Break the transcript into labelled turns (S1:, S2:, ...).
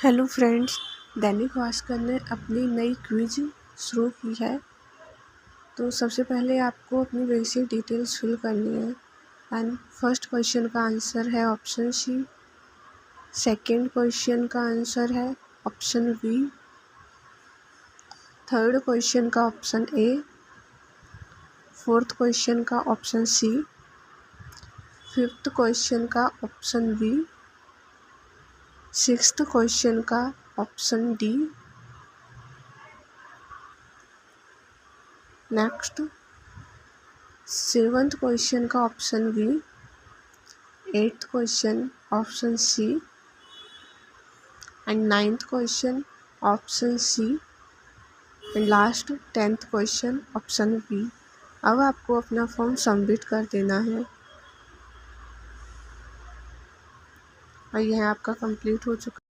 S1: Hello friends, Dainik Bhaskar ने अपनी नई क्विज शुरू की है। तो सबसे पहले आपको अपनी बेसिक डिटेल्स फिल करनी है। एंड फर्स्ट क्वेश्चन का आंसर है ऑप्शन सी। सेकंड क्वेश्चन का आंसर है ऑप्शन बी। थर्ड क्वेश्चन का ऑप्शन ए। फोर्थ क्वेश्चन का ऑप्शन सी। फिफ्थ क्वेश्चन का ऑप्शन बी। सिक्स्थ क्वेश्चन का option D. Next seventh question का option B. Eighth question option C and ninth question option C and last 10th question option B. अब आपको अपना form submit कर देना है और यह आपका कंप्लीट हो चुका है।